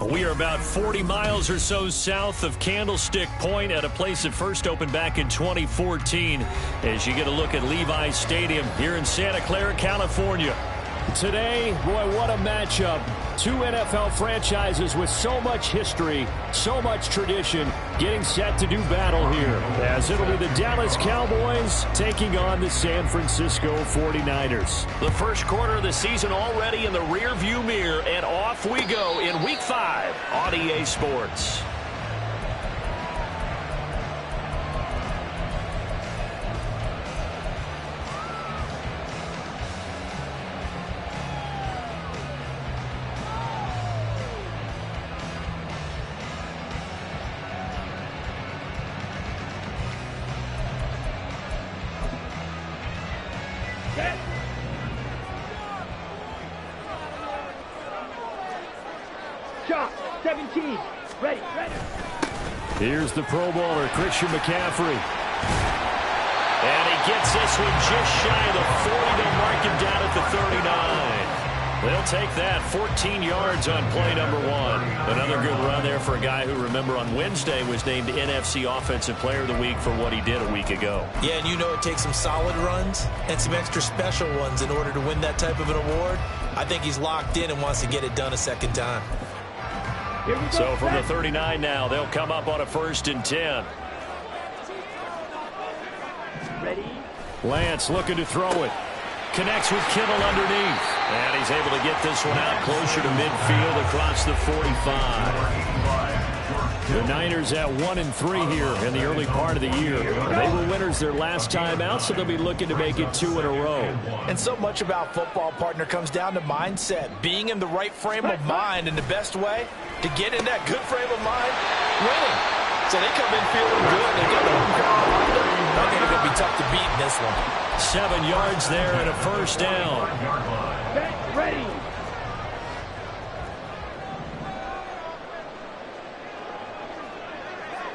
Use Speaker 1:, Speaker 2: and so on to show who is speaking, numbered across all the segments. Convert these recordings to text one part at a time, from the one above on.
Speaker 1: We are about 40 miles or so south of Candlestick Point at a place that first opened back in 2014 as you get a look at Levi's Stadium here in Santa Clara, California. Today, boy, what a matchup. Two NFL franchises with so much history, so much tradition, getting set to do battle here, as it'll be the Dallas Cowboys taking on the San Francisco 49ers.
Speaker 2: The first quarter of the season already in the rearview mirror, and off we go in Week 5 on EA Sports.
Speaker 3: Shot, 17, ready.
Speaker 1: Here's the Pro Bowler, Christian McCaffrey.
Speaker 2: And he gets this one just shy of the 40. They'll mark him down at the 39.
Speaker 1: They'll take that, 14 yards on play number 1. Another good run there for a guy who, remember, on Wednesday was named NFC Offensive Player of the Week for what he did a week ago.
Speaker 4: Yeah, and you know it takes some solid runs and some extra special ones in order to win that type of an award. I think he's locked in and wants to get it done a second time.
Speaker 1: So from the 39 now, they'll come up on a 1st and 10.
Speaker 3: Ready?
Speaker 1: Lance looking to throw it. Connects with Kittle underneath. And he's able to get this one out closer to midfield across the 45. The Niners at 1-3 here in the early part of the year. They were winners their last time out, so they'll be looking to make it 2 in a row.
Speaker 4: And so much about football, partner, comes down to mindset. Being in the right frame of mind, and the best way to get in that good frame of mind, winning. So they come in feeling good. They got the home crowd behind them. I think it's going to be tough to beat in this one.
Speaker 1: 7 yards there and a 1st down.
Speaker 3: Get ready.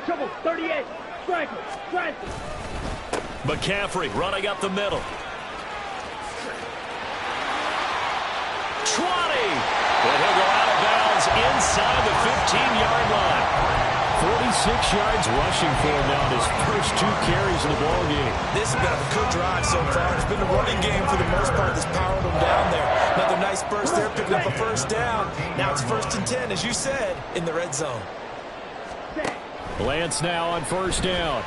Speaker 3: Trouble, 38. Striker.
Speaker 1: McCaffrey running up the middle. 20. And he'll go out of bounds inside the 15-yard line. 46 yards rushing for him now in his first 2 carries of the ball game.
Speaker 4: This has been a good drive so far. It's been the running game for the most part that's powered him down there. Another nice burst there, picking up a 1st down. Now it's 1st and 10, as you said, in the red zone.
Speaker 1: Lance now on 1st down.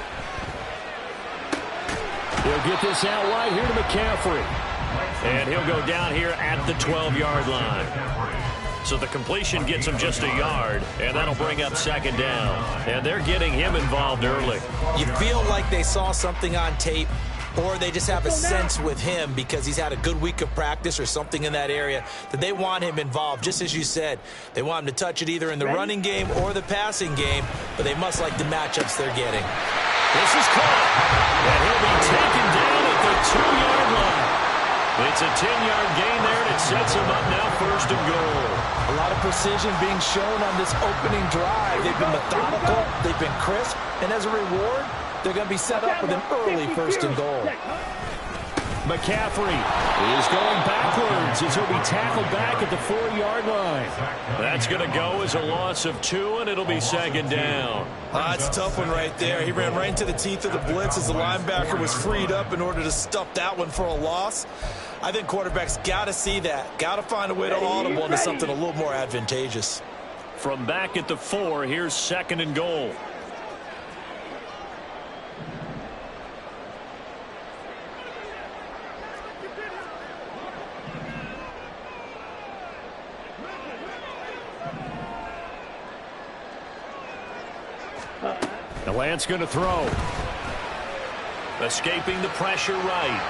Speaker 1: He'll get this out wide here to McCaffrey. And he'll go down here at the 12-yard line. So the completion gets him just a yard, and that'll bring up 2nd down. And they're getting him involved early.
Speaker 4: You feel like they saw something on tape, or they just have a sense with him because he's had a good week of practice or something in that area that they want him involved. Just as you said, they want him to touch it either in the running game or the passing game, but they must like the matchups they're getting.
Speaker 1: This is caught, and he'll be taken down at the 2-yard line. It's a 10-yard gain there, and it sets him up now 1st and goal.
Speaker 4: A lot of precision being shown on this opening drive. They've been methodical, they've been crisp, and as a reward, they're going to be set up with an early 1st and goal.
Speaker 1: McCaffrey is going backwards as he'll be tackled back at the 4-yard line. That's going to go as a loss of 2, and it'll be 2nd down.
Speaker 4: It's a tough one right there. He ran right into the teeth of the blitz as the linebacker was freed up in order to stuff that one for a loss. I think quarterbacks got to see that. Got to find a way to audible into something a little more advantageous.
Speaker 1: From back at the 4, here's 2nd and goal. Lance going to throw. Escaping the pressure right.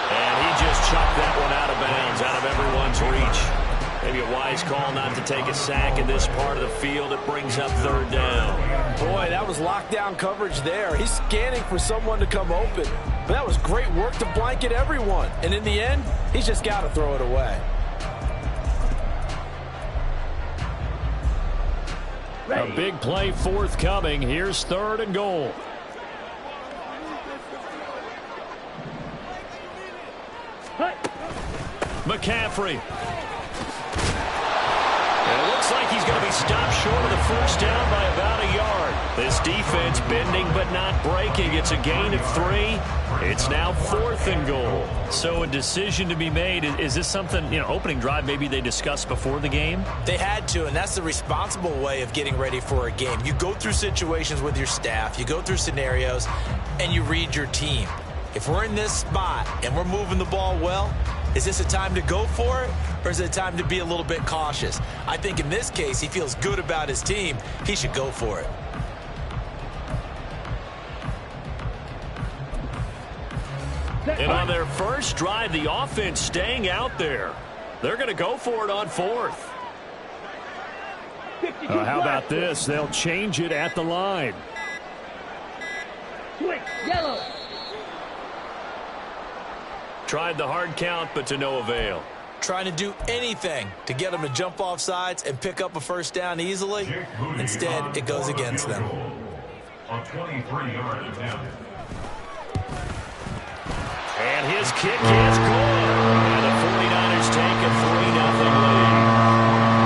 Speaker 1: And he just chucked that one out of bounds, out of everyone's reach. Maybe a wise call not to take a sack in this part of the field. It brings up 3rd down.
Speaker 4: Boy, that was lockdown coverage there. He's scanning for someone to come open. But that was great work to blanket everyone. And in the end, he's just got to throw it away.
Speaker 1: A big play forthcoming. Here's 3rd and goal. McCaffrey. And it looks like he's going to be stopped short of the first down by about a yard. This defense bending but not breaking. It's a gain of 3. It's now 4th and goal. So a decision to be made. Is this something, opening drive maybe they discussed before the game?
Speaker 4: They had to, and that's the responsible way of getting ready for a game. You go through situations with your staff, you go through scenarios, and you read your team. If we're in this spot and we're moving the ball well, is this a time to go for it, or is it a time to be a little bit cautious? I think in this case, he feels good about his team. He should go for it.
Speaker 1: And on their first drive, the offense staying out there. They're going to go for it on 4th.
Speaker 2: How about this? They'll change it at the line.
Speaker 3: Switch, yellow.
Speaker 1: Tried the hard count, but to no avail.
Speaker 4: Trying to do anything to get them to jump off sides and pick up a first down easily. Instead, it goes against them.
Speaker 5: On 23-yard attempt.
Speaker 1: And his kick is good. And the 49ers take a 3-0 lead.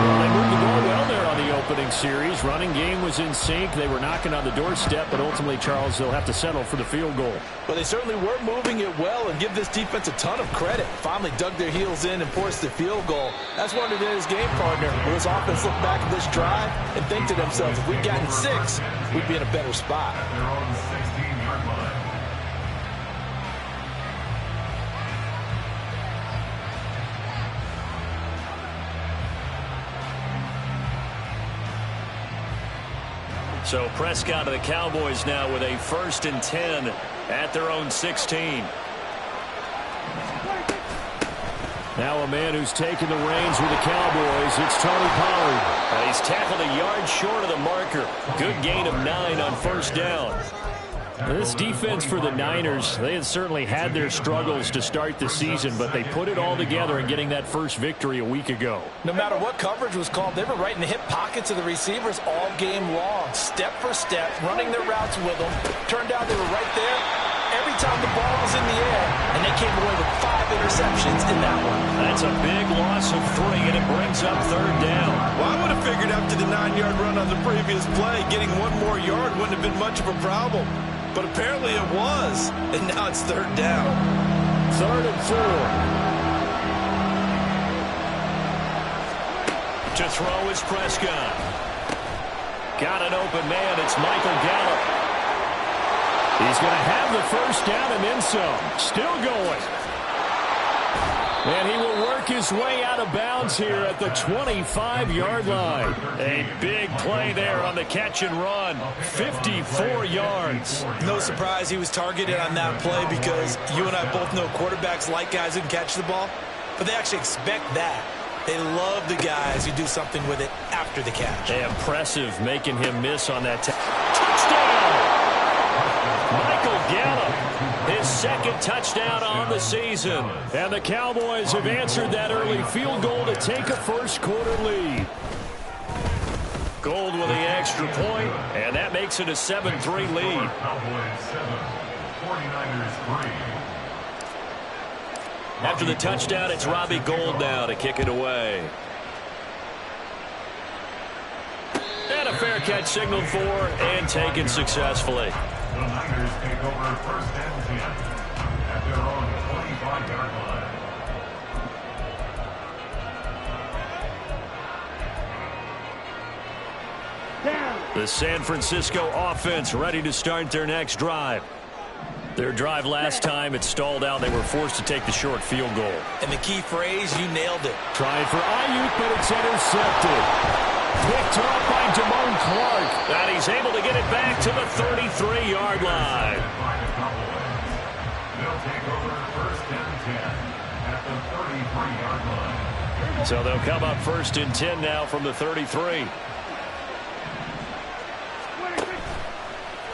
Speaker 2: Well, they moved the ball well there on the opening series. Running game was in sync. They were knocking on the doorstep, but ultimately, Charles, they'll have to settle for the field goal.
Speaker 4: Well, they certainly were moving it well, and give this defense a ton of credit. Finally dug their heels in and forced the field goal. That's why they're his game partner. Will his offense look back at this drive and think to themselves, if we'd gotten 6, we'd be in a better spot.
Speaker 5: They're on the 16-yard line.
Speaker 1: So Prescott of the Cowboys now with a 1st and 10 at their own 16.
Speaker 2: Now a man who's taken the reins with the Cowboys, it's Tony Pollard.
Speaker 1: And he's tackled a yard short of the marker. Good gain of 9 on first down.
Speaker 2: This defense for the Niners, they had certainly had their struggles to start the season, but they put it all together in getting that first victory a week ago.
Speaker 4: No matter what coverage was called, they were right in the hip pockets of the receivers all game long, step for step, running their routes with them. Turned out they were right there every time the ball was in the air, and they came away with 5 interceptions in that one.
Speaker 1: That's a big loss of 3, and it brings up 3rd down.
Speaker 6: Well, I would have figured after the 9-yard run on the previous play, getting 1 more yard wouldn't have been much of a problem. But apparently it was, and now it's 3rd down.
Speaker 2: 3rd and 4.
Speaker 1: To throw is Prescott. Got an open man. It's Michael Gallup.
Speaker 2: He's going to have the first down and then some. Still going. And he will work his way out of bounds here at the 25-yard line.
Speaker 1: A big play there on the catch and run. 54 yards.
Speaker 4: No surprise he was targeted on that play because you and I both know quarterbacks like guys who can catch the ball, but they actually expect that. They love the guys who do something with it after the catch.
Speaker 1: Impressive making him miss on that. Touchdown! Michael Gallup, his 2nd touchdown on the season.
Speaker 2: And the Cowboys have answered that early field goal to take a first-quarter lead.
Speaker 1: Gold with the extra point, and that makes it a 7-3 lead.
Speaker 5: Cowboys 7, 49ers 3.
Speaker 1: After the touchdown, it's Robbie Gould now to kick it away. And a fair catch signaled for and taken successfully.
Speaker 5: The Niners take over 1st and 10 at their own 25-yard line.
Speaker 3: Down.
Speaker 1: The San Francisco offense ready to start their next drive. Their drive last time, it stalled out. They were forced to take the short field goal.
Speaker 4: And the key phrase, you nailed it.
Speaker 2: Trying for Ayuk, but it's intercepted. Picked up by Damone Clark.
Speaker 1: And he's able to get it back to the 33-yard line.
Speaker 5: By the Cowboys. They'll take over 1st and 10 at the 33-yard line.
Speaker 1: So they'll come up 1st and 10 now from the 33.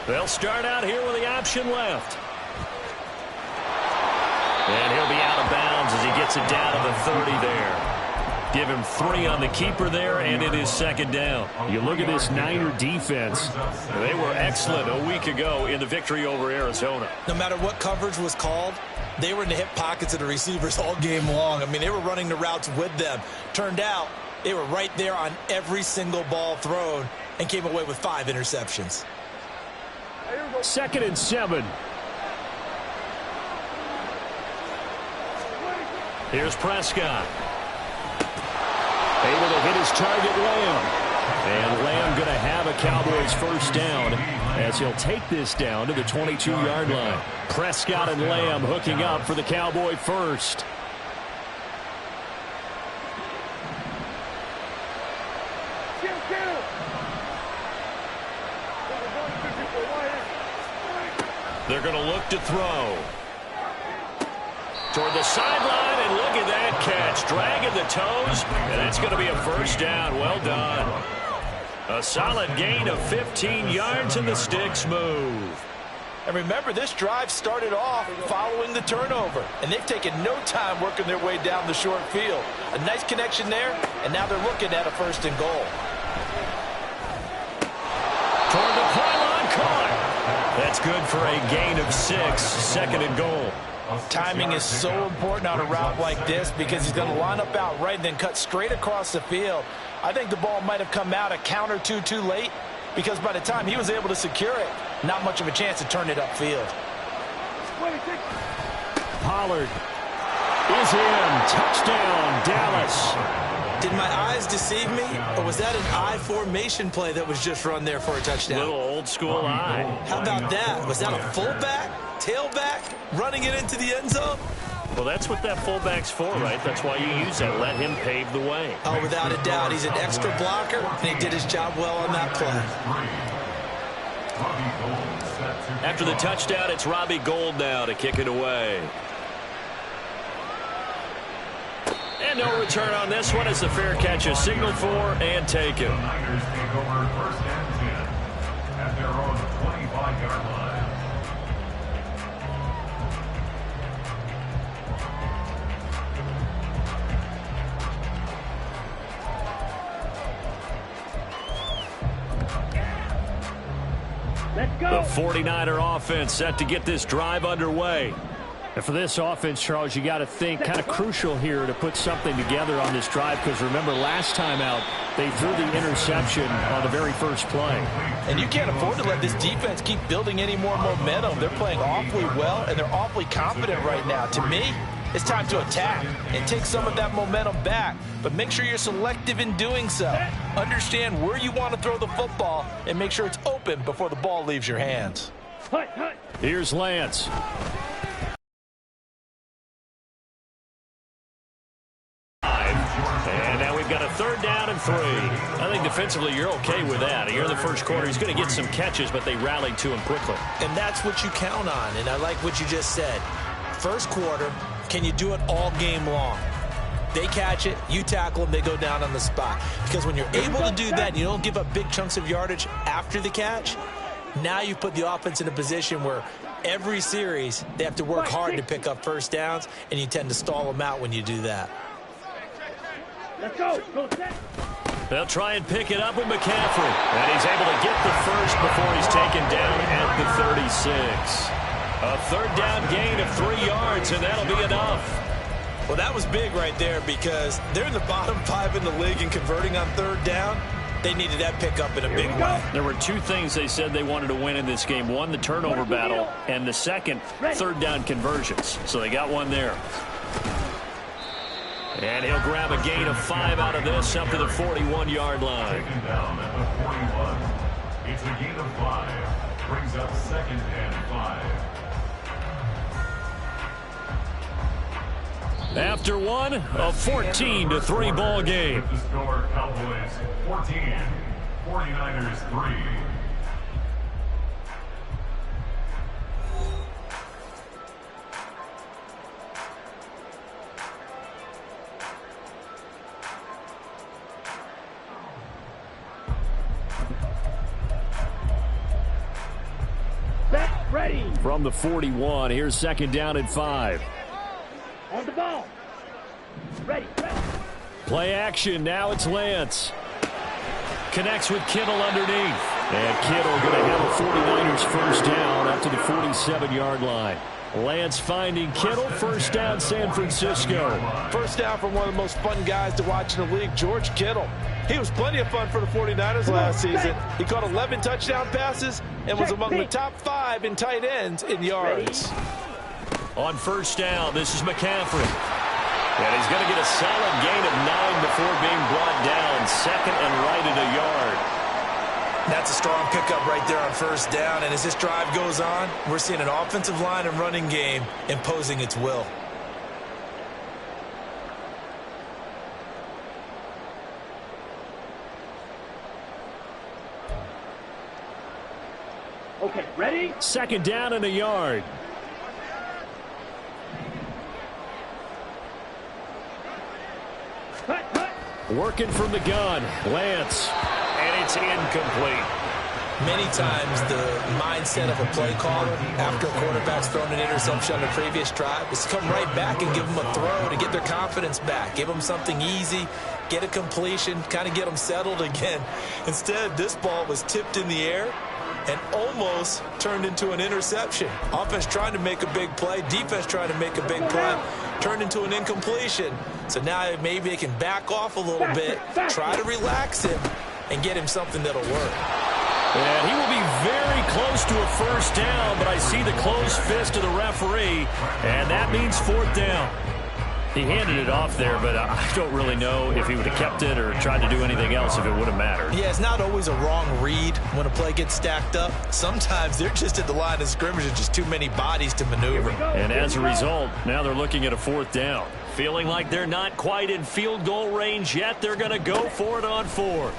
Speaker 1: They'll start out here with the option left. And he'll be out of bounds as he gets it down to the 30 there. Give him 3 on the keeper there, and it is 2nd down.
Speaker 2: You look at this Niner defense.
Speaker 1: They were excellent a week ago in the victory over Arizona.
Speaker 4: No matter what coverage was called, they were in the hip pockets of the receivers all game long. I mean, they were running the routes with them. Turned out They were right there on every single ball thrown and came away with 5 interceptions.
Speaker 2: 2nd and 7.
Speaker 1: Here's Prescott. Able to hit his target, Lamb. And Lamb going to have a Cowboys first down as he'll take this down to the 22-yard line. Prescott and Lamb hooking up for the Cowboy first. They're going to look to throw. Toward the sideline, and look at that catch. Dragging the toes, and that's going to be a first down. Well done. A solid gain of 15 yards, and the sticks move.
Speaker 6: And remember, this drive started off following the turnover, and they've taken no time working their way down the short field. A nice connection there, and now they're looking at a 1st and goal.
Speaker 1: Toward the pylon, caught. That's good for a gain of 6, 2nd and goal.
Speaker 6: Timing is so important on a route like this because he's going to line up out right and then cut straight across the field. I think the ball might have come out a count or two too late because by the time he was able to secure it, not much of a chance to turn it upfield.
Speaker 2: Pollard is in. Touchdown, Dallas.
Speaker 4: Did my eyes deceive me, or was that an I formation play that was just run there for a touchdown?
Speaker 1: Little old school eye.
Speaker 4: How about that? Was that a fullback, tailback, running it into the end zone?
Speaker 1: Well, that's what that fullback's for, right? That's why you use that. Let him pave the way.
Speaker 4: Oh, without a doubt. He's an extra blocker, and he did his job well on that play.
Speaker 1: After the touchdown, it's Robbie Gould now to kick it away. And no return on this one as the fair catch is signaled for and taken.
Speaker 5: The Niners take over 1st and 10 at their own 25-yard line.
Speaker 3: Let's go.
Speaker 1: The 49er offense set to get this drive underway.
Speaker 2: And for this offense, Charles, you got to think kind of crucial here to put something together on this drive because remember last time out they threw the interception on the very first play.
Speaker 6: And you can't afford to let this defense keep building any more momentum. They're playing awfully well, and they're awfully confident right now. To me, it's time to attack and take some of that momentum back. But make sure you're selective in doing so. Understand where you want to throw the football and make sure it's open before the ball leaves your hands.
Speaker 2: Here's Lance.
Speaker 1: And now we've got a 3rd down and 3. I think defensively you're okay with that. Here in the first quarter, he's going to get some catches, but they rallied to him quickly.
Speaker 4: And that's what you count on, and I like what you just said. First quarter, can you do it all game long? They catch it, you tackle them, they go down on the spot. Because when you're able to do that and you don't give up big chunks of yardage after the catch, now you put the offense in a position where every series they have to work hard to pick up first downs, and you tend to stall them out when you do that.
Speaker 3: Let's go. Go set.
Speaker 1: They'll try and pick it up with McCaffrey. And he's able to get the first before he's taken down at the 36. A 3rd down gain of 3 yards, and that'll be enough.
Speaker 4: Well, that was big right there because they're in the bottom 5 in the league in converting on 3rd down. They needed that pickup in a big way.
Speaker 1: There were 2 things they said they wanted to win in this game. One, the turnover battle, and the second, 3rd down conversions. So they got one there. And he'll grab a gain of 5 out of this up to the 41-yard line.
Speaker 5: Taken down at the 41. It's a gain of 5. Brings up 2nd and 5.
Speaker 1: After one, a 14-3 ball game.
Speaker 5: The score, Cowboys 14, 49ers 3.
Speaker 3: Ready.
Speaker 2: From the 41, here's 2nd down and 5.
Speaker 3: On the ball. Ready.
Speaker 2: Play action, now it's Lance.
Speaker 1: Connects with Kittle underneath.
Speaker 2: And Kittle going to have a 49ers first down up to the 47-yard line. Lance finding Kittle. First down, San Francisco.
Speaker 6: First down from one of the most fun guys to watch in the league, George Kittle. He was plenty of fun for the 49ers last season. He caught 11 touchdown passes and was among the top 5 in tight ends in yards.
Speaker 1: On first down, this is McCaffrey. And he's going to get a solid gain of 9 before being brought down. Second and right at a yard.
Speaker 4: That's a strong pickup right there on first down. And as this drive goes on, we're seeing an offensive line and running game imposing its will.
Speaker 3: Okay, ready?
Speaker 2: Second down and a yard.
Speaker 3: Cut, cut.
Speaker 2: Working from the gun. Lance.
Speaker 1: And it's incomplete.
Speaker 4: Many times the mindset of a play caller after a quarterback's thrown an interception on the previous drive is to come right back and give them a throw to get their confidence back. Give them something easy, get a completion, kind of get them settled again. Instead, this ball was tipped in the air and almost turned into an interception. Offense trying to make a big play, defense trying to make a big play, turned into an incompletion. So now maybe they can back off a little bit, try to relax him, and get him something that'll work.
Speaker 1: And he will be very close to a first down, but I see the closed fist of the referee, and that means fourth down. He handed it off there, but I don't really know if he would have kept it or tried to do anything else if it would have mattered.
Speaker 4: Yeah, it's not always a wrong read when a play gets stacked up. Sometimes they're just at the line of scrimmage with just too many bodies to maneuver.
Speaker 1: And as a result, now they're looking at a fourth down. Feeling like they're not quite in field goal range yet, they're going to go for it on fourth.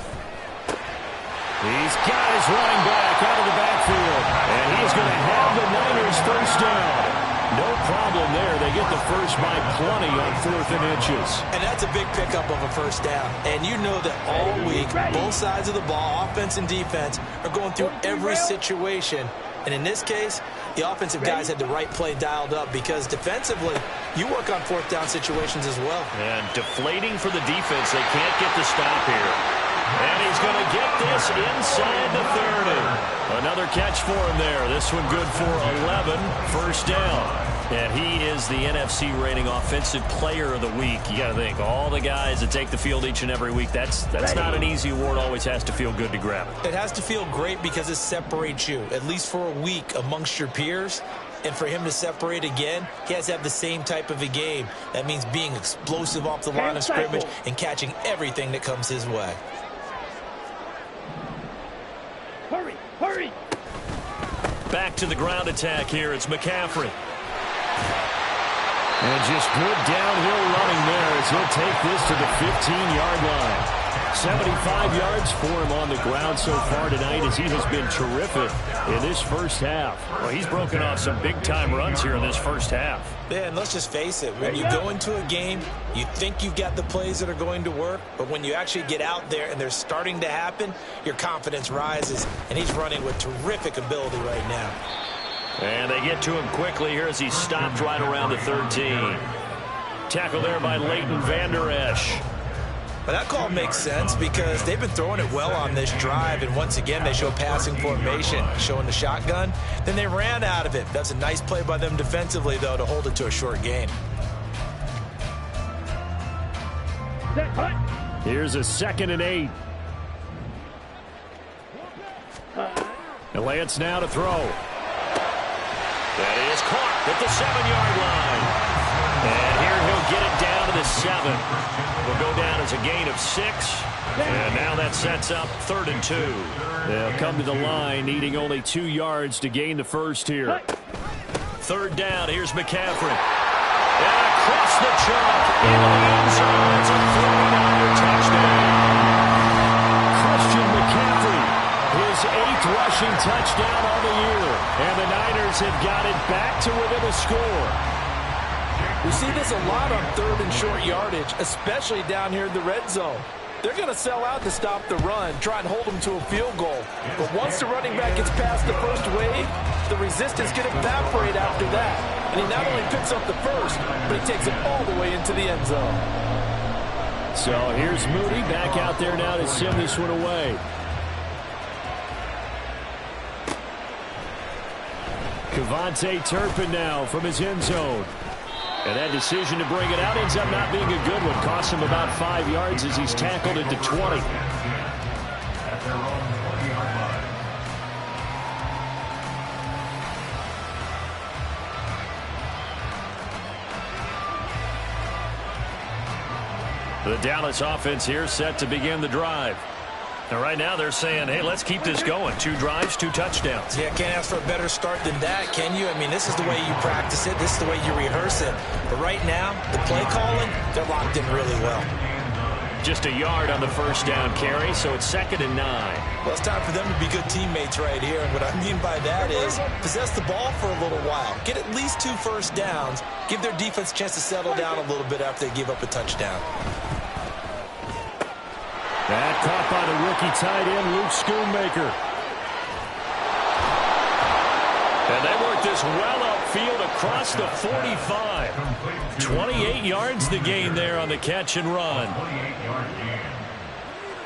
Speaker 2: He's got his running back out of the backfield. And he's going to have the Niners first down. No problem there. They get the first by plenty on 4th and inches.
Speaker 4: And that's a big pickup of a first down. And you know that all week, both sides of the ball, offense and defense, are going through every situation. And in this case, the offensive guys had the right play dialed up because defensively, you work on fourth down situations as well.
Speaker 1: And deflating for the defense. They can't get the stop here. And he's going to get this inside the 30. Another catch for him there. This one good for 11. First down. And he is the NFC rating offensive player of the week. You got to think, all the guys that take the field each and every week, that's not an easy award. Always has to feel good to grab it.
Speaker 4: It has to feel great because it separates you, at least for a week, amongst your peers. And for him to separate again, he has to have the same type of a game. That means being explosive off the line of scrimmage and catching everything that comes his way.
Speaker 3: Hurry, hurry.
Speaker 1: Back to the ground attack here. It's McCaffrey.
Speaker 2: And just good downhill running there as he'll take this to the 15-yard line. 75 yards for him on the ground so far tonight as he has been terrific in this first half.
Speaker 1: Well, he's broken off some big-time runs here in this first half.
Speaker 4: Yeah, and let's just face it. When you go into a game, you think you've got the plays that are going to work, but when you actually get out there and they're starting to happen, your confidence rises, and he's running with terrific ability right now.
Speaker 1: And they get to him quickly here as he stopped right around the 13. Tackle there by Leighton Vander Esch.
Speaker 4: But that call makes sense because they've been throwing it well on this drive, and once again they show passing formation, showing the shotgun. Then they ran out of it. That's a nice play by them defensively, though, to hold it to a short gain.
Speaker 2: Here's a 2nd and 8. And Lance now to throw.
Speaker 1: That is caught at the 7-yard line. And here he'll get it down to the 7. Will go down as a gain of 6. And now that sets up 3rd and 2.
Speaker 2: They'll come to the line, needing only 2 yards to gain the first here.
Speaker 1: 3rd down. Here's McCaffrey. And across the chalk into the end zone. It's a 49er touchdown.
Speaker 2: Christian McCaffrey, his 8th rushing touchdown on the year. And the Niners have got it back to within a score.
Speaker 6: We see this a lot on 3rd and short yardage, especially down here in the red zone. They're going to sell out to stop the run, try and hold them to a field goal. But once the running back gets past the first wave, the resistance can evaporate after that. And he not only picks up the first, but he takes it all the way into the end zone.
Speaker 2: So here's Moody back out there now to send this one away. Cavante Turpin now from his end zone. And that decision to bring it out ends up not being a good one. Costs him about 5 yards as he's tackled into 20.
Speaker 5: At their own 20-yard line.
Speaker 1: The Dallas offense here set to begin the drive. And right now they're saying, hey, let's keep this going. 2 drives, 2 touchdowns.
Speaker 4: Yeah, can't ask for a better start than that, can you? I mean, this is the way you practice it. This is the way you rehearse it. But right now, the play calling, they're locked in really well.
Speaker 1: Just a yard on the first down carry, so it's 2nd and 9.
Speaker 4: Well, it's time for them to be good teammates right here. And what I mean by that is possess the ball for a little while. Get at least 2 first downs. Give their defense a chance to settle down a little bit after they give up a touchdown.
Speaker 2: That caught by the rookie tight end, Luke Schoonmaker.
Speaker 1: And they work this well upfield across the 45. 28 yards the gain there on the catch and run.
Speaker 5: 28-yard gain.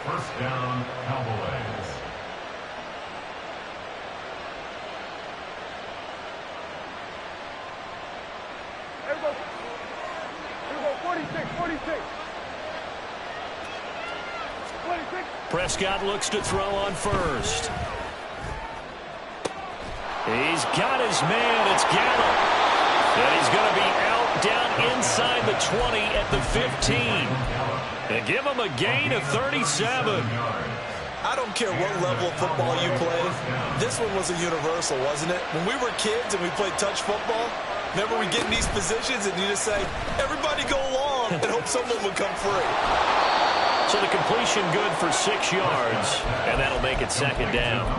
Speaker 5: First down, Cowboys.
Speaker 3: Here we go, 46, 46. 26.
Speaker 1: Prescott looks to throw on first. He's got his man. It's Gallup. And he's going to be out down inside the 20 at the 15. And give him a gain of 37.
Speaker 4: I don't care what level of football you play. This one was a universal, wasn't it? When we were kids and we played touch football, remember we get in these positions and you just say, everybody go long and hope someone would come free.
Speaker 1: So the completion good for 6 yards, and that'll make it 2nd down.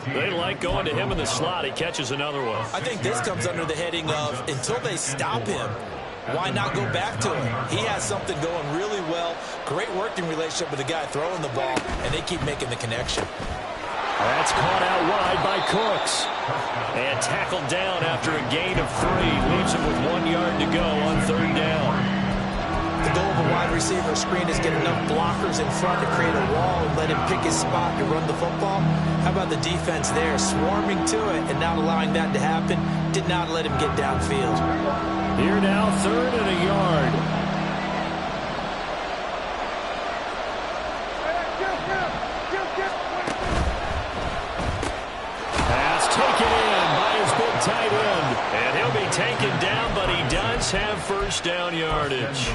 Speaker 1: They like going to him in the slot. He catches another one.
Speaker 4: I think this comes under the heading of until they stop him, why not go back to him? He has something going really well. Great working relationship with the guy throwing the ball, and they keep making the connection.
Speaker 2: That's caught out wide by Cooks.
Speaker 1: And tackled down after a gain of 3. Leaves him with 1 yard to go on 3rd down.
Speaker 4: The goal of a wide receiver screen is get enough blockers in front to create a wall and let him pick his spot to run the football. How about the defense there, swarming to it and not allowing that to happen? Did not let him get downfield.
Speaker 2: Here now, 3rd and a yard.
Speaker 1: Pass taken in by his big tight end. And he'll be taken down, but he does have first down yardage.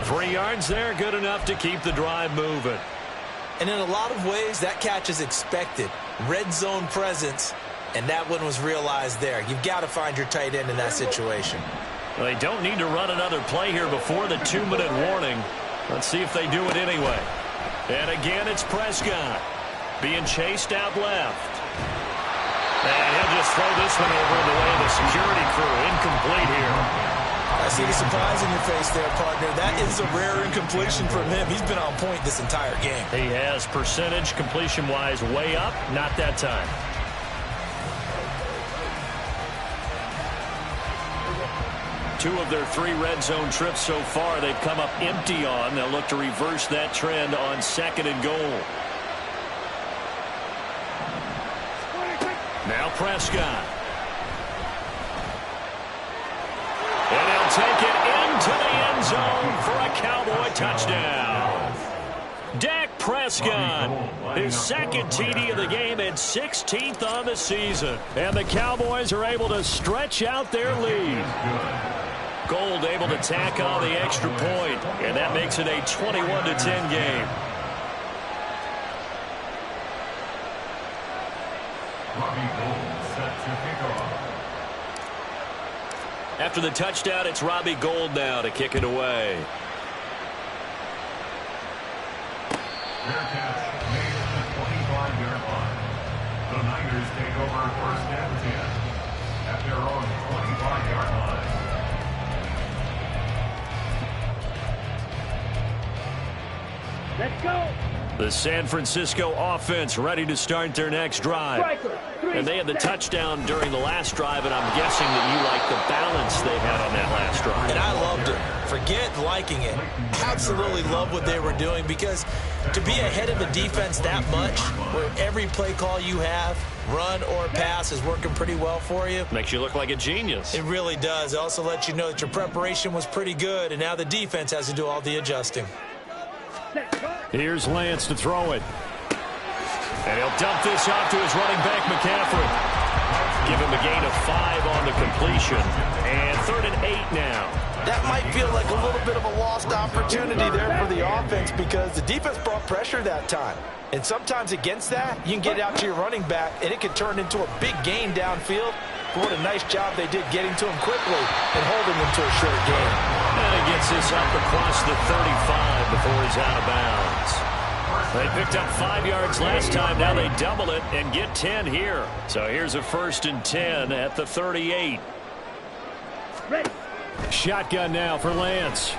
Speaker 1: 3 yards there, good enough to keep the drive moving.
Speaker 4: And in a lot of ways, that catch is expected. Red zone presence, and that one was realized there. You've got to find your tight end in that situation.
Speaker 1: Well, they don't need to run another play here before the 2-minute warning. Let's see if they do it anyway. And again, it's Prescott being chased out left. And he'll just throw this one over the way of the security crew. Incomplete here.
Speaker 4: I see the surprise in your face there, partner. That is a rare incompletion from him. He's been on point this entire game.
Speaker 1: He has percentage completion-wise way up. Not that time. Two of their 3 red zone trips so far they've come up empty on. They'll look to reverse that trend on 2nd and goal. Now Prescott. And he'll take it into the end zone for a Cowboy touchdown. Dak Prescott, his 2nd TD of the game and 16th on the season. And the Cowboys are able to stretch out their lead. Gold able to tack on the extra point, and that makes it a 21-10 game.
Speaker 5: Robbie Gould set to kick off.
Speaker 1: After the touchdown, it's Robbie Gould now to kick it away.
Speaker 5: Their catch made at the 25-yard line. The Niners take over 1st and 10 at their own 25-yard line.
Speaker 3: Let's go.
Speaker 1: The San Francisco offense ready to start their next drive. And they had the touchdown during the last drive, and I'm guessing that you like the balance they had on that last drive.
Speaker 4: And I loved it. For forget liking it. Absolutely love what they were doing, because to be ahead of a defense that much, where every play call you have, run or pass, is working pretty well for you.
Speaker 1: Makes you look like a genius.
Speaker 4: It really does. It also lets you know that your preparation was pretty good, and now the defense has to do all the adjusting.
Speaker 1: Here's Lance to throw it. And he'll dump this off to his running back, McCaffrey. Give him a gain of 5 on the completion. And 3rd and 8 now.
Speaker 6: That might feel like a little bit of a lost opportunity there for the offense, because the defense brought pressure that time. And sometimes against that, you can get out to your running back, and it can turn into a big gain downfield. But what a nice job they did getting to him quickly and holding him to a short gain.
Speaker 1: And he gets this up across the 35 before he's out of bounds. They picked up 5 yards last time. Now they double it and get 10 here. So here's a 1st and 10 at the 38.
Speaker 3: Ready.
Speaker 1: Shotgun now for Lance.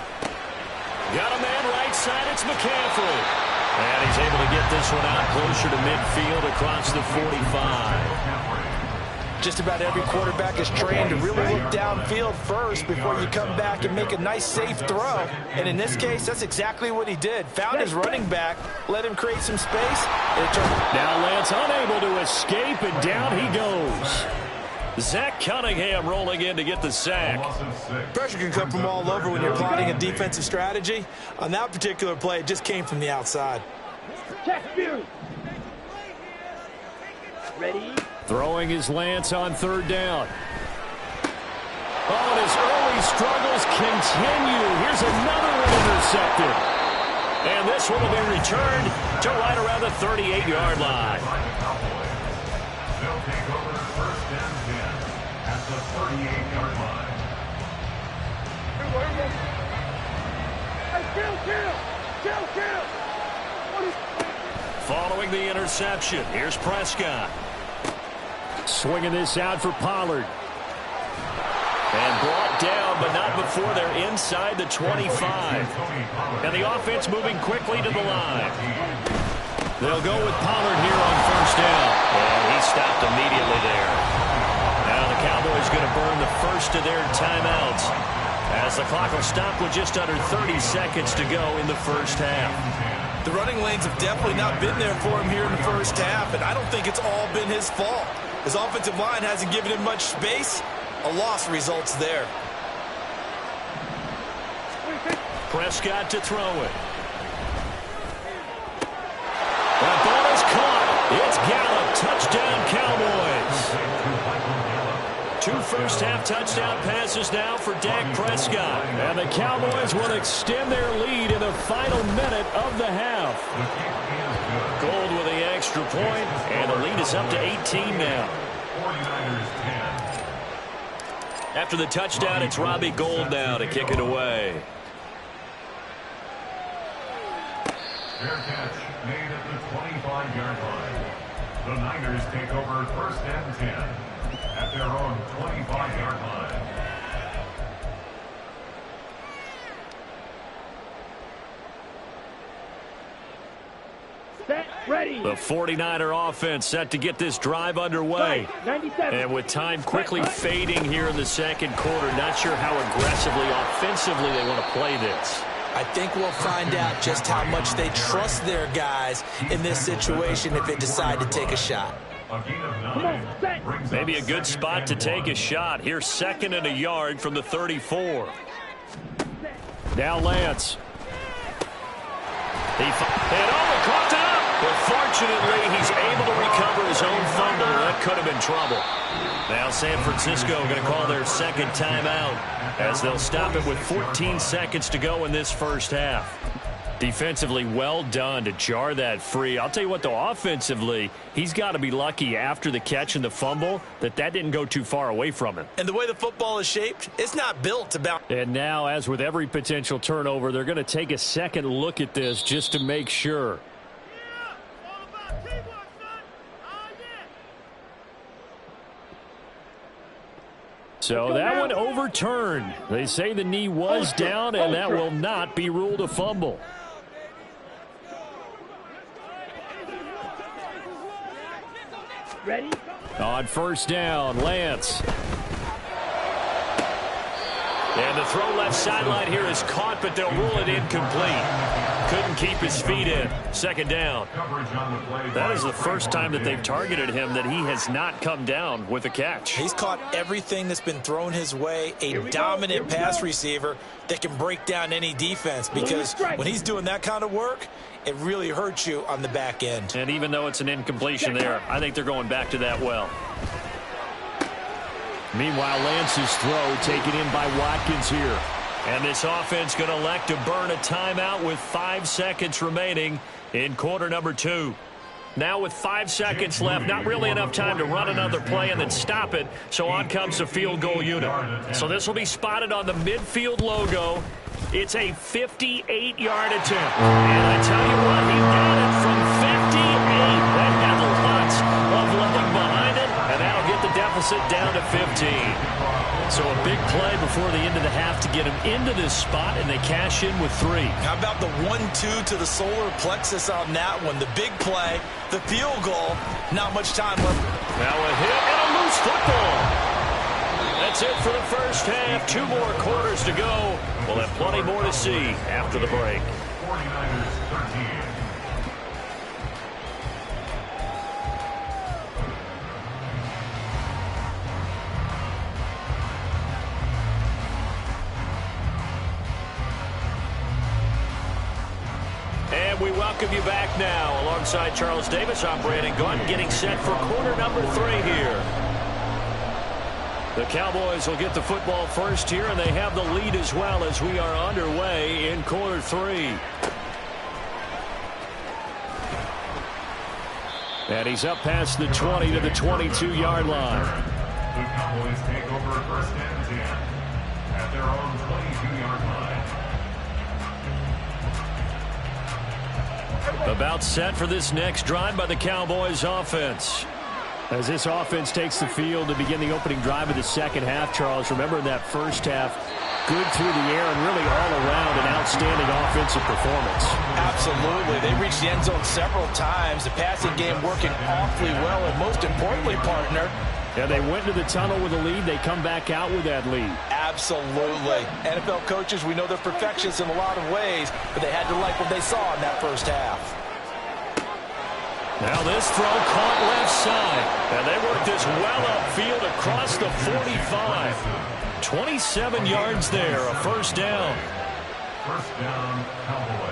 Speaker 1: Got a man right side. It's McCaffrey. And he's able to get this one out closer to midfield across the 45.
Speaker 6: Just about every quarterback is trained to really look downfield first before you come back and make a nice, safe throw. And in this case, that's exactly what he did. Found his running back, let him create some space, and it turned.
Speaker 1: Now Lance unable to escape, and down he goes. Zach Cunningham rolling in to get the sack.
Speaker 4: Pressure can come from all over when you're plotting a defensive strategy. On that particular play, it just came from the outside.
Speaker 3: Check Fury. Ready.
Speaker 1: Throwing his Lance on 3rd down. Oh, and his early struggles continue. Here's another one intercepted. And this one will be returned to right around the 38-yard line.
Speaker 5: They'll take over 1st and 10 at the 38-yard line.
Speaker 1: Following the interception, here's Prescott. Swinging this out for Pollard. And brought down, but not before they're inside the 25. And the offense moving quickly to the line. They'll go with Pollard here on 1st down. And he stopped immediately there. Now the Cowboys going to burn the first of their timeouts, as the clock will stop with just under 30 seconds to go in the 1st half.
Speaker 4: The running lanes have definitely not been there for him here in the 1st half, and I don't think it's all been his fault. His offensive line hasn't given him much space. A loss results there.
Speaker 1: Prescott to throw it. That ball is caught. It's Gallup. Touchdown, Cowboys. 2 first-half touchdown passes now for Dak Prescott. And the Cowboys will extend their lead in the final minute of the half. Gold with the extra point, and the lead is up to 18 now.
Speaker 5: 49ers 10.
Speaker 1: After the touchdown, it's Robbie Gould now to kick it away.
Speaker 5: Fair catch made at the 25-yard line. The Niners take over 1st and 10 at their own 25-yard line.
Speaker 3: Set. Ready.
Speaker 1: The 49er offense set to get this drive underway.
Speaker 3: 97.
Speaker 1: And with time quickly fading here in the 2nd quarter, not sure how aggressively, offensively they want to play this.
Speaker 4: I think we'll find out just how much they trust their guys in this situation if they decide to take a shot.
Speaker 5: A gain of 9.
Speaker 3: Come on, set.
Speaker 1: Maybe a good spot to take a shot. Here's 2nd and a yard from the 34. Now Lance. He caught it up. But fortunately, he's able to recover his own fumble. That could have been trouble. Now San Francisco going to call their 2nd timeout, as they'll stop it with 14 seconds to go in this 1st half. Defensively, well done to jar that free. I'll tell you what, though, offensively, he's got to be lucky after the catch and the fumble that didn't go too far away from him.
Speaker 4: And the way the football is shaped, it's not built to bounce.
Speaker 1: And now, as with every potential turnover, they're going to take a second look at this just to make sure. So that one overturned. They say the knee was down, and that will not be ruled a fumble.
Speaker 3: Ready?
Speaker 1: On 1st down, Lance. And the throw left sideline here is caught, but they'll rule it incomplete. Couldn't keep his feet in. Second down. That is the first time that they've targeted him that he has not come down with a catch.
Speaker 4: He's caught everything that's been thrown his way. A dominant pass receiver that can break down any defense, because when he's doing that kind of work, it really hurts you on the back end.
Speaker 1: And even though it's an incompletion there, I think they're going back to that well. Meanwhile, Lance's throw taken in by Watkins here. And this offense going to elect to burn a timeout with 5 seconds remaining in quarter number 2. Now with 5 seconds left, not really enough time to run another play and then stop it, so on comes the field goal unit. So this will be spotted on the midfield logo. It's a 58-yard attempt. And I tell you what, he got it from 58. That had lots of leg behind it, and that'll get the deficit down to 15. So a big play before the end of the half to get him into this spot, and they cash in with 3.
Speaker 4: How about the 1-2 to the solar plexus on that one? The big play, the field goal, not much time left.
Speaker 1: Now a hit and a loose football. That's it for the first half. 2 more quarters to go. We'll have plenty more to see after the break.
Speaker 5: 49ers 13.
Speaker 1: And we welcome you back now. Alongside Charles Davis, I'm Brandon Gunn, getting set for quarter number 3 here. The Cowboys will get the football first here, and they have the lead as well as we are underway in quarter 3. And he's up past the 20 to the 22-yard line.
Speaker 5: The Cowboys take over first and 10 at their own 22-yard line.
Speaker 1: About set for this next drive by the Cowboys offense. As this offense takes the field to begin the opening drive of the second half, Charles, remember in that first half, good through the air and really all around an outstanding offensive performance.
Speaker 6: Absolutely. They reached the end zone several times. The passing game working awfully well, and most importantly, partner,
Speaker 1: yeah, they went to the tunnel with a lead. They come back out with that lead.
Speaker 6: absolutely. NFL coaches, we know they're perfectionists in a lot of ways, but they had to like what they saw in that first half.
Speaker 1: Now this throw caught left side. And they work this well upfield across the 45. 27 yards there, a first down.
Speaker 5: First down, Cowboys.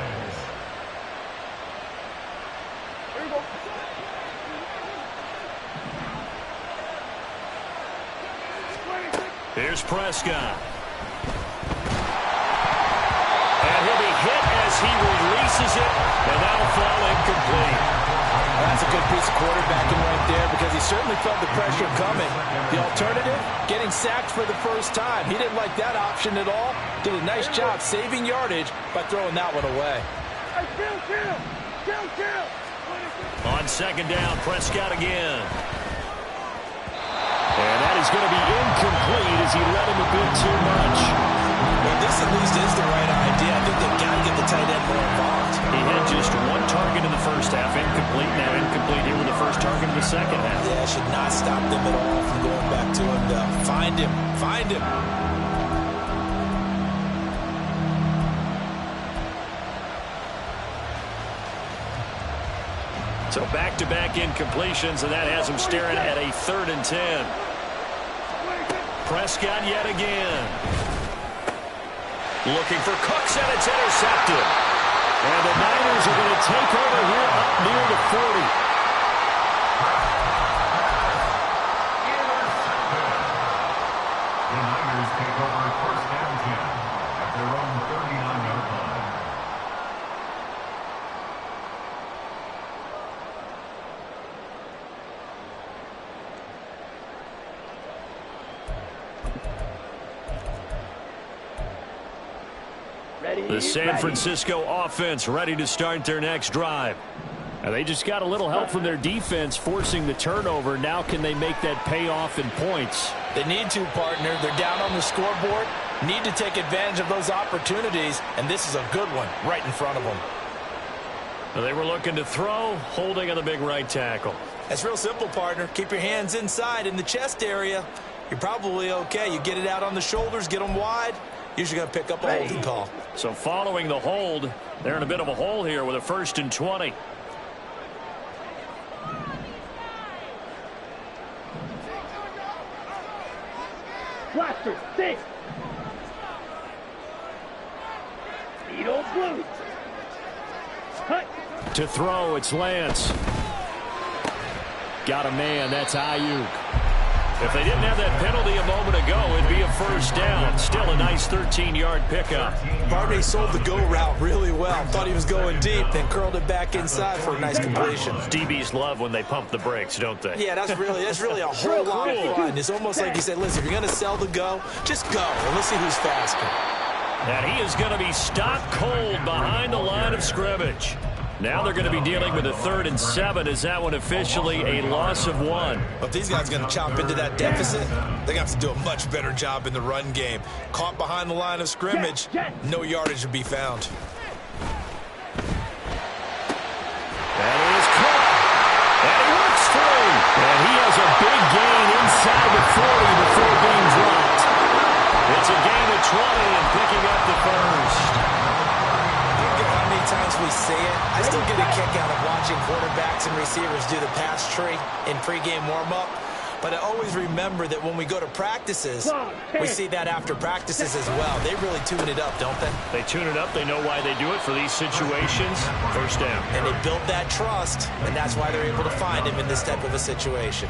Speaker 1: Here's Prescott. And he'll be hit as he releases it, and that'll fall incomplete.
Speaker 6: That's a good piece of quarterbacking right there, because he certainly felt the pressure coming. The alternative, getting sacked for the first time. He didn't like that option at all. Did a nice job saving yardage by throwing that one away.
Speaker 1: On second down, Prescott again. And that is going to be incomplete as he let him a bit too much.
Speaker 4: Well, this at least is the right idea. I think they've got to get the tight end more involved.
Speaker 1: He had just 1 target in the first half, incomplete. Now incomplete here with the first target in the second half.
Speaker 4: Yeah, should not stop them at all from going back to him. Find him. Find him.
Speaker 1: So back-to-back incompletions, and that has him staring at a 3rd and 10. Prescott yet again. Looking for Cooks, and it's intercepted. And the Niners are going to take over here up near the 40.
Speaker 5: The Niners take over first and 10 at their own 39-yard line.
Speaker 1: The San Francisco offense ready to start their next drive. Now they just got a little help from their defense forcing the turnover. Now can they make that pay off in points?
Speaker 6: They need to, partner. They're down on the scoreboard. Need to take advantage of those opportunities, and this is a good one right in front of them.
Speaker 1: They were looking to throw, holding on the big right tackle.
Speaker 4: That's real simple, partner. Keep your hands inside in the chest area. you're probably okay. You get it out on the shoulders, get them wide, usually going to pick up a holding call.
Speaker 1: So following the hold, they're in a bit of a hole here with a 1st and 20.
Speaker 3: Blaster, 6. Speedo blue. Cut.
Speaker 1: To throw, it's Lance. Got a man, that's Ayuk. If they didn't have that penalty a moment ago, it'd be a 1st down. Still a nice 13-yard pickup.
Speaker 4: Barney sold the go route really well. Thought he was going deep, then curled it back inside for a nice completion.
Speaker 1: DBs love when they pump the brakes, don't they?
Speaker 4: Yeah, that's really a whole lot of fun. It's almost like you said, listen, if you're going to sell the go, just go, and let's see who's faster.
Speaker 1: And he is going to be stopped cold behind the line of scrimmage. Now they're going to be dealing with a 3rd and 7. Is that one officially a loss of 1?
Speaker 4: But these guys are going to chop into that deficit. They're going to have to do a much better job in the run game. Caught behind the line of scrimmage, no yardage to be found.
Speaker 1: That is caught. And he works through. And he has a big gain inside the 40 before being dropped. It's a gain of 20 and picking up the 1st.
Speaker 4: How many times we say it, I still get a kick out of watching quarterbacks and receivers do the pass tree in pregame warm-up. But I always remember that when we go to practices, we see that after practices as well. They really tune it up, don't they?
Speaker 1: They tune it up. They know why they do it for these situations. 1st down.
Speaker 4: And they build that trust, and that's why they're able to find him in this type of a situation.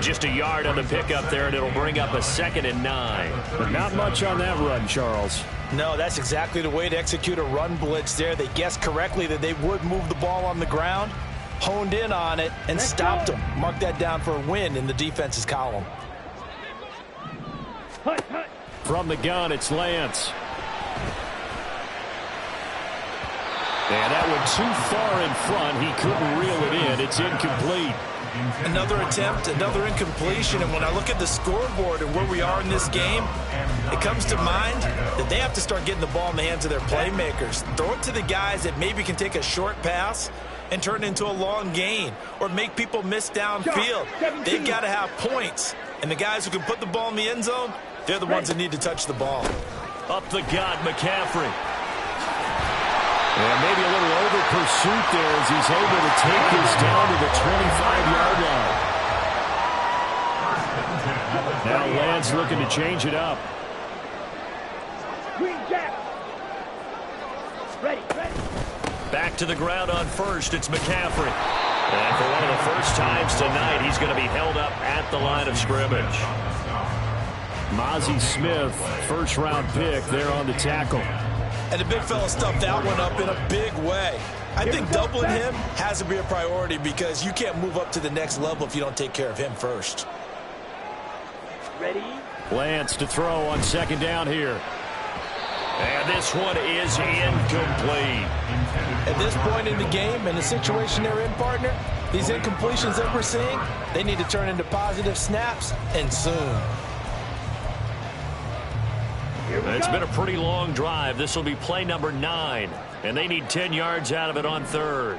Speaker 1: Just a yard on the pickup there, and it'll bring up a 2nd and 9.
Speaker 2: But not much on that run, Charles.
Speaker 6: No, that's exactly the way to execute a run blitz there. They guessed correctly that they would move the ball on the ground, honed in on it, and stopped them. Mark that down for a win in the defense's column.
Speaker 1: From the gun, it's Lance. And that one too far in front. He couldn't reel it in. It's incomplete.
Speaker 4: Another attempt, another incompletion, and when I look at the scoreboard and where we are in this game, it comes to mind that they have to start getting the ball in the hands of their playmakers. Throw it to the guys that maybe can take a short pass and turn it into a long gain or make people miss downfield. They've got to have points, and the guys who can put the ball in the end zone, they're the ones that need to touch the ball.
Speaker 1: Up the gut, McCaffrey. And maybe a little over pursuit there as he's able to take this down to the 25-yard line. Now Lance looking to change it up.
Speaker 3: Green Jack. Ready.
Speaker 1: Back to the ground on 1st. It's McCaffrey. And for one of the first times tonight, he's going to be held up at the line of scrimmage. Mozzie Smith, 1st-round pick there on the tackle.
Speaker 4: And the big fella stuffed that one up in a big way. I think doubling him has to be a priority because you can't move up to the next level if you don't take care of him first.
Speaker 3: Ready.
Speaker 1: Lance to throw on 2nd down here. And this one is incomplete.
Speaker 6: At this point in the game and the situation they're in, partner, these incompletions that we're seeing, they need to turn into positive snaps, and soon.
Speaker 1: It's been a pretty long drive. This will be play number 9. And they need 10 yards out of it on 3rd.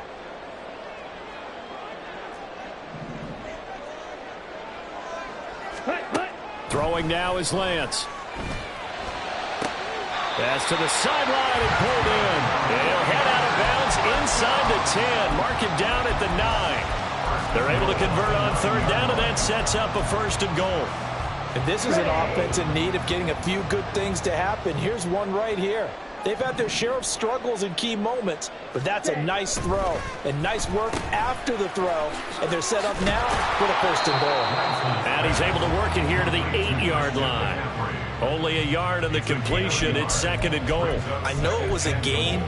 Speaker 1: Throwing now is Lance. Pass to the sideline and pulled in. And he'll head out of bounds inside the 10. Mark him down at the 9. They're able to convert on 3rd down, and that sets up a 1st and goal.
Speaker 6: And this is an offense in need of getting a few good things to happen. Here's one right here. They've had their share of struggles in key moments, but that's a nice throw and nice work after the throw. And they're set up now with a 1st and goal.
Speaker 1: And he's able to work it here to the 8-yard line. Only a yard on the completion. It's 2nd and goal.
Speaker 4: I know it was a gain,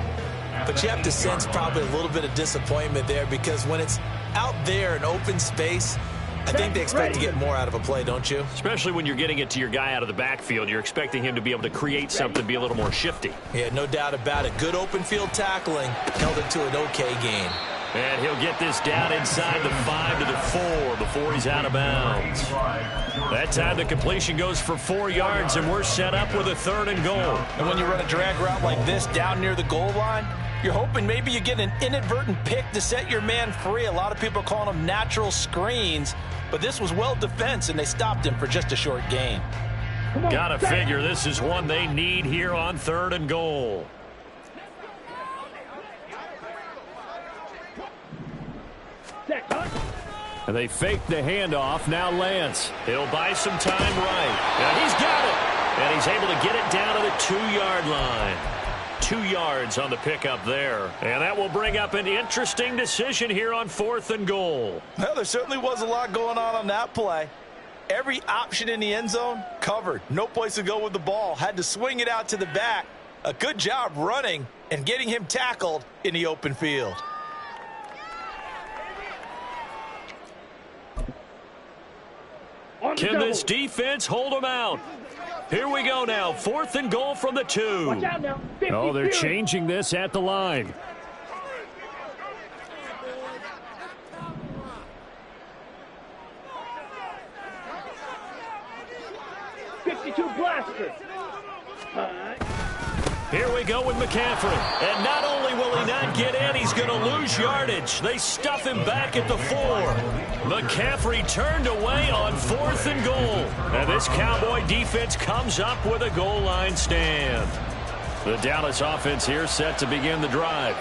Speaker 4: but you have to sense probably a little bit of disappointment there because when it's out there in open space, I think they expect to get more out of a play, don't you?
Speaker 1: Especially when you're getting it to your guy out of the backfield. You're expecting him to be able to create something, be a little more shifty.
Speaker 4: Yeah, no doubt about it. Good open field tackling held it to an okay gain.
Speaker 1: And he'll get this down inside the 5 to the 4 before he's out of bounds. That time the completion goes for 4 yards, and we're set up with a 3rd and goal.
Speaker 6: And when you run a drag route like this down near the goal line, you're hoping maybe you get an inadvertent pick to set your man free. A lot of people are calling them natural screens, but this was well defense, and they stopped him for just a short gain.
Speaker 1: Gotta figure this is one they need here on 3rd and goal. And they fake the handoff. Now Lance. He'll buy some time right. And he's got it. And he's able to get it down to the 2-yard line. 2 yards on the pickup there. And that will bring up an interesting decision here on 4th and goal.
Speaker 6: Well, there certainly was a lot going on that play. Every option in the end zone covered. No place to go with the ball. Had to swing it out to the back. A good job running and getting him tackled in the open field.
Speaker 1: Can this defense hold them out? Here we go now. 4th and goal from the 2.
Speaker 3: Watch out now. 50,
Speaker 1: Oh, they're changing this at the line.
Speaker 3: Blaster.
Speaker 1: Here we go with McCaffrey. And not only will he not get in, he's going to lose yardage. They stuff him back at the 4. McCaffrey turned away on 4th and goal. And this Cowboy defense comes up with a goal line stand. The Dallas offense here set to begin the drive.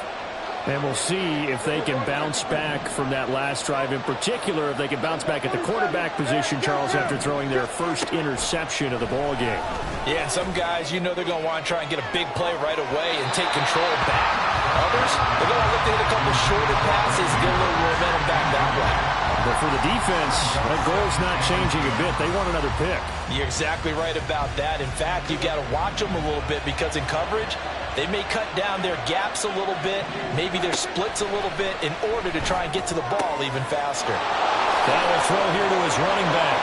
Speaker 1: And we'll see if they can bounce back from that last drive. In particular, if they can bounce back at the quarterback position, Charles, after throwing their first interception of the ball game.
Speaker 6: Yeah, and some guys, you know they're going to want to try and get a big play right away and take control back. Others, they're going to look to hit a couple shorter passes, get a little momentum back that way.
Speaker 1: But for the defense, that goal's not changing a bit. They want another pick.
Speaker 6: You're exactly right about that. In fact, you've got to watch them a little bit because in coverage, they may cut down their gaps a little bit, maybe their splits a little bit in order to try and get to the ball even faster.
Speaker 1: That will throw here to his running back.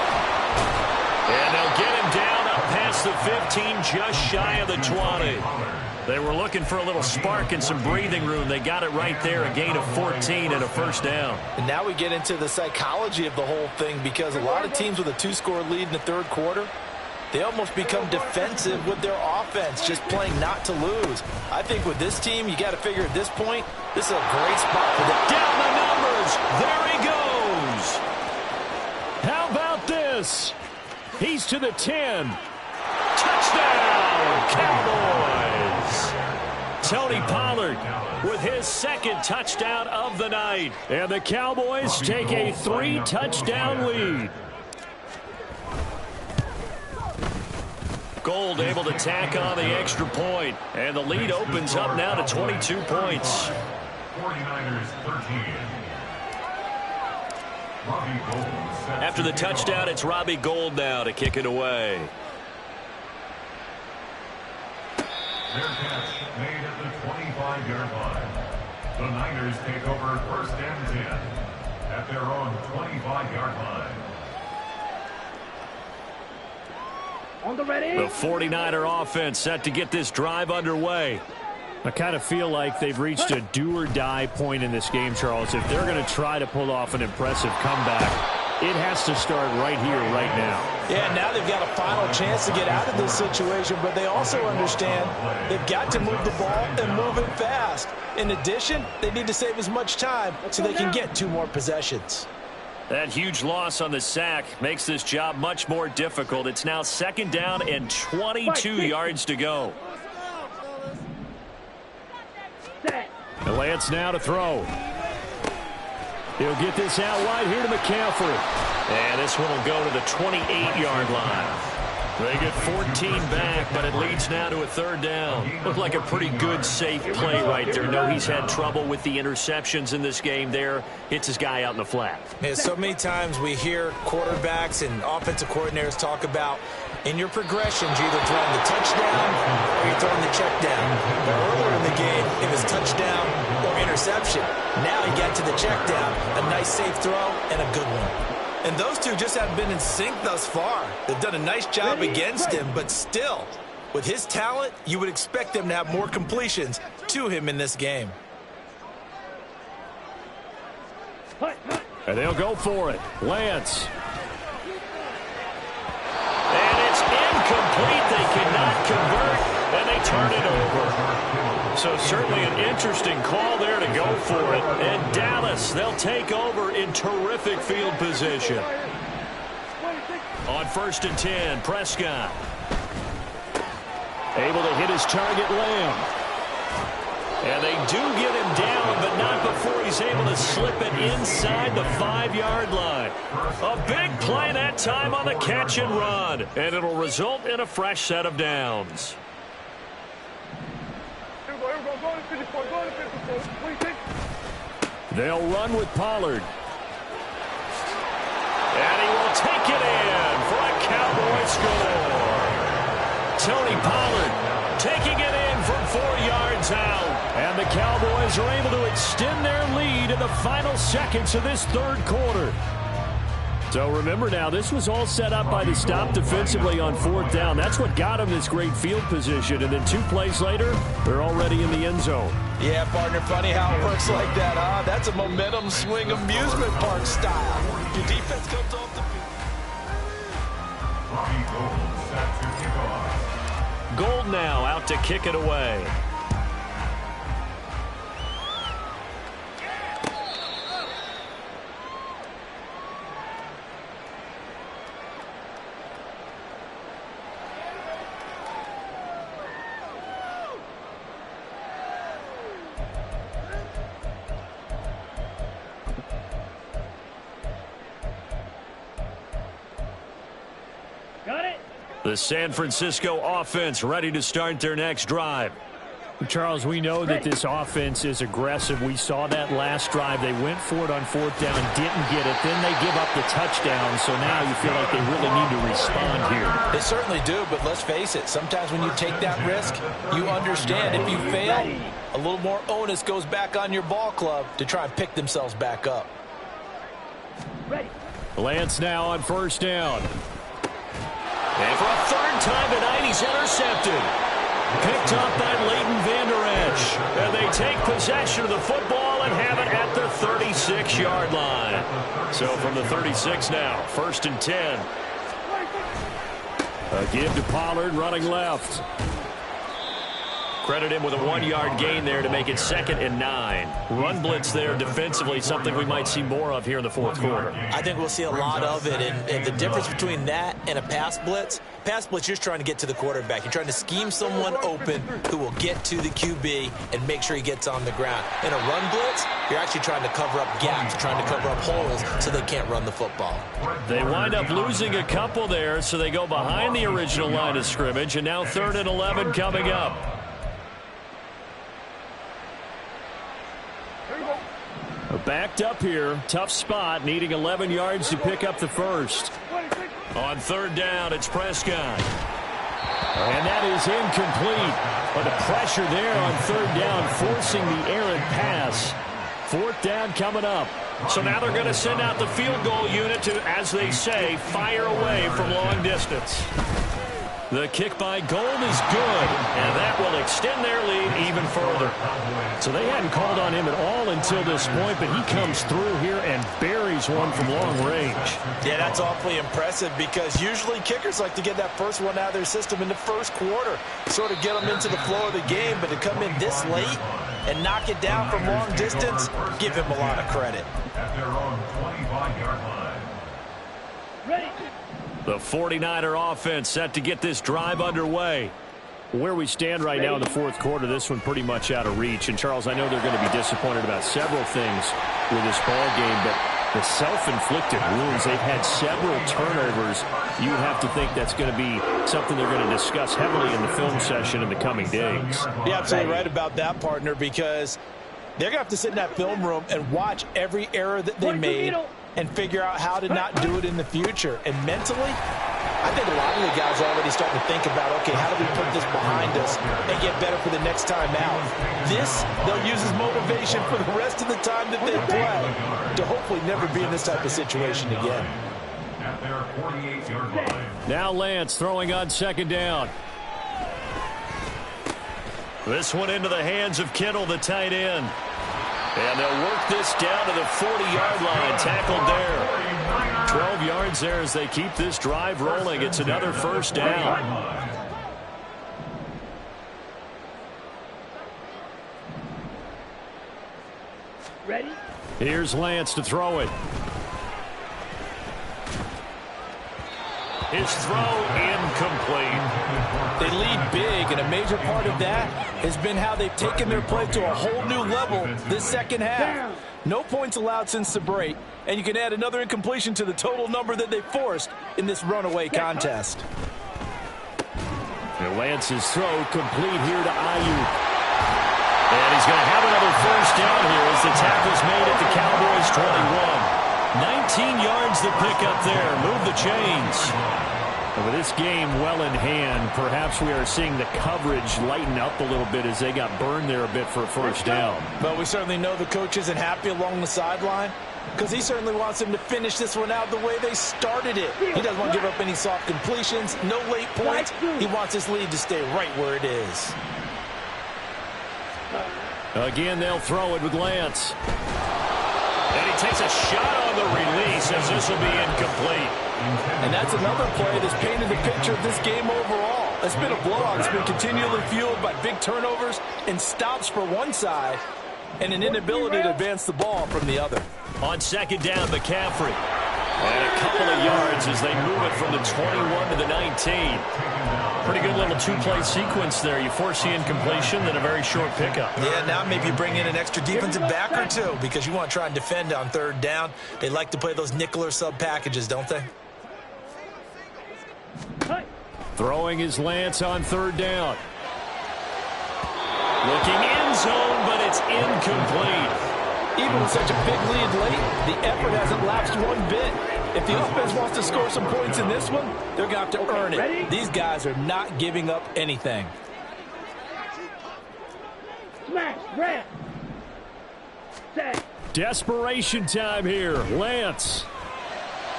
Speaker 1: And they'll get him down up past the 15, just shy of the 20. They were looking for a little spark and some breathing room. They got it right there, a gain of 14 and a first down.
Speaker 6: And now we get into the psychology of the whole thing because a lot of teams with a 2-score lead in the third quarter, they almost become defensive with their offense, just playing not to lose. I think with this team, you got to figure at this point, this is a great spot for them.
Speaker 1: Down the numbers. There he goes. How about this? He's to the 10. Touchdown, Cowboys. Tony Pollard with his second touchdown of the night. And the Cowboys take a 3-touchdown lead. Gold able to tack on the extra point, and the lead opens up now to 22 points.
Speaker 5: 49ers 13. Robbie Gould.
Speaker 1: After the touchdown, it's Robbie Gould now to kick it away.
Speaker 5: Their catch made at the 25-yard line. The Niners take over 1st and 10 at their own 25-yard line.
Speaker 3: On the ready.
Speaker 1: The 49er offense set to get this drive underway. I kind of feel like they've reached a do-or-die point in this game, Charles. If they're going to try to pull off an impressive comeback, it has to start right here, right now.
Speaker 6: Yeah, now they've got a final chance to get out of this situation, but they also understand they've got to move the ball and move it fast. In addition, they need to save as much time so they can get 2 more possessions.
Speaker 1: That huge loss on the sack makes this job much more difficult. It's now 2nd down and 22 yards to go. And Lance now to throw. He'll get this out wide here to McCaffrey. And this one will go to the 28-yard line. They get 14 back, but it leads now to a 3rd down. Looked like a pretty good, safe play right there. No, he's had trouble with the interceptions in this game there. Hits his guy out in the flat.
Speaker 4: Yeah, so many times we hear quarterbacks and offensive coordinators talk about in your progressions, you're either throwing the touchdown or you're throwing the check down. But earlier in the game, it was touchdown or interception. Now he got to the check down, a nice safe throw and a good one. And those two just haven't been in sync thus far. They've done a nice job against him, but still, with his talent, you would expect them to have more completions to him in this game.
Speaker 1: And they'll go for it. Lance. And it's incomplete. They cannot convert, and they turn it over. So certainly an interesting call there to go for it. And Dallas, they'll take over in terrific field position. On 1st and 10, Prescott. Able to hit his target, Lamb. And they do get him down, but not before he's able to slip it inside the 5-yard line. A big play that time on the catch and run, and it'll result in a fresh set of downs. They'll run with Pollard. And he will take it in for a Cowboy score. Tony Pollard taking it in from 4 yards out. And the Cowboys are able to extend their lead in the final seconds of this 3rd quarter. So remember now, this was all set up by the stop defensively on 4th down. That's what got them this great field position. And then 2 plays later, they're already in the end zone.
Speaker 6: Yeah, partner, funny how it works like that, huh? That's a momentum swing amusement park style. Your defense comes off the field.
Speaker 1: Gold now out to kick it away. The San Francisco offense ready to start their next drive.
Speaker 2: Charles, we know that this offense is aggressive. We saw that last drive. They went for it on 4th down, didn't get it. Then they give up the touchdown, so now you feel like they really need to respond here.
Speaker 6: They certainly do, but let's face it. Sometimes when you take that risk, you understand if you fail, a little more onus goes back on your ball club to try and pick themselves back up.
Speaker 1: Lance now on 1st down. And for a 3rd time tonight, he's intercepted. Picked up by Leighton Vander Esch. And they take possession of the football and have it at the 36-yard line. So from the 36 now, 1st and 10. A give to Pollard running left. Credit him with a 1-yard gain there to make it 2nd and 9. Run blitz there defensively, something we might see more of here in the 4th quarter.
Speaker 4: I think we'll see a lot of it, and the difference between that and a pass blitz, you're just trying to get to the quarterback. You're trying to scheme someone open who will get to the QB and make sure he gets on the ground. In a run blitz, you're actually trying to cover up gaps, trying to cover up holes so they can't run the football.
Speaker 1: They wind up losing a couple there, so they go behind the original line of scrimmage, and now 3rd and 11 coming up. Backed up here. Tough spot. Needing 11 yards to pick up the 1st. On 3rd down, it's Prescott. And that is incomplete. But the pressure there on 3rd down, forcing the errant pass. 4th down coming up. So now they're going to send out the field goal unit to, as they say, fire away from long distance. The kick by Gold is good, and that will extend their lead even further. So they hadn't called on him at all until this point, but he comes through here and buries one from long range.
Speaker 6: Yeah, that's awfully impressive because usually kickers like to get that first one out of their system in the 1st quarter, sort of get them into the flow of the game, but to come in this late and knock it down from long distance, give him a lot of credit.
Speaker 5: At their own 25-yard line.
Speaker 3: Ready.
Speaker 1: The 49er offense set to get this drive underway.
Speaker 2: Where we stand right now in the 4th quarter, this one pretty much out of reach. And, Charles, I know they're going to be disappointed about several things with this ball game, but the self-inflicted wounds, they've had several turnovers. You have to think that's going to be something they're going to discuss heavily in the film session in the coming days.
Speaker 6: You're absolutely right about that, partner, because they're going to have to sit in that film room and watch every error that they made and figure out how to not do it in the future. And mentally, I think a lot of the guys are already starting to think about, okay, how do we put this behind us and get better for the next time out? This, they'll use as motivation for the rest of the time that they play to hopefully never be in this type of situation again.
Speaker 5: At their 48-yard line.
Speaker 1: Now Lance throwing on 2nd down. This one into the hands of Kittle, the tight end. And they'll work this down to the 40-yard line. Tackled there. 12 yards there as they keep this drive rolling. It's another first down.
Speaker 3: Ready?
Speaker 1: Here's Lance to throw it. His throw incomplete.
Speaker 6: They lead big, and a major part of that has been how they've taken their play to a whole new level this second half. No points allowed since the break, and you can add another incompletion to the total number that they forced in this runaway contest.
Speaker 1: And Lance's throw complete here to Ayuk. And he's going to have another first down here as the tackle's made at the Cowboys' 21. 19 yards to pick up there. Move the chains. And with this game well in hand, perhaps we are seeing the coverage lighten up a little bit as they got burned there a bit for a first down.
Speaker 6: But we certainly know the coach isn't happy along the sideline because he certainly wants them to finish this one out the way they started it. He doesn't want to give up any soft completions, no late points. He wants his lead to stay right where it is.
Speaker 1: Again, they'll throw it with Lance. And he takes a shot on the release as this will be incomplete.
Speaker 6: And that's another play that's painted the picture of this game overall. It's been a blowout. It's been continually fueled by big turnovers and stops for one side and an inability to advance the ball from the other.
Speaker 1: On second down, McCaffrey. And a couple of yards as they move it from the 21 to the 19. Pretty good little two-play sequence there. You force the incompletion, then a very short pickup.
Speaker 4: Yeah, now maybe you bring in an extra defensive back or two because you want to try and defend on third down. They like to play those nickel or sub packages, don't they?
Speaker 1: Throwing his Lance on third down. Looking end zone, but it's incomplete.
Speaker 6: Even with such a big lead late, the effort hasn't lapsed one bit. If the offense wants to score some points in this one, they're going to have to earn it. These guys are not giving up anything.
Speaker 3: Smash, grab. Set.
Speaker 1: Desperation time here. Lance.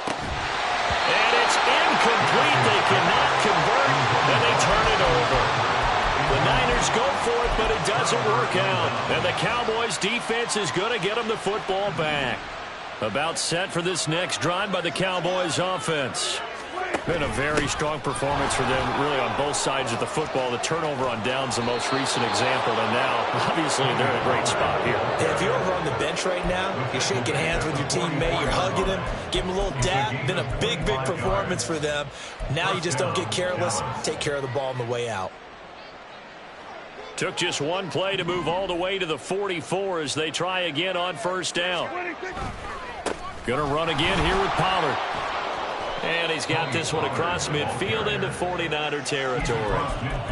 Speaker 1: And it's incomplete. They cannot convert, and they turn it over. The Niners go for it, but it doesn't work out. And the Cowboys defense is going to get them the football back. About set for this next drive by the Cowboys offense. Been a very strong performance for them, really, on both sides of the football. The turnover on downs, the most recent example, and now, obviously, they're in a great spot here.
Speaker 4: Hey, if you're over on the bench right now, you're shaking hands with your teammate, you're hugging him, give him a little dap. Been a big, big performance for them. Now you just don't get careless. Take care of the ball on the way out.
Speaker 1: Took just one play to move all the way to the 44 as they try again on first down. Going to run again here with Pollard. And he's got this one across midfield into 49er territory.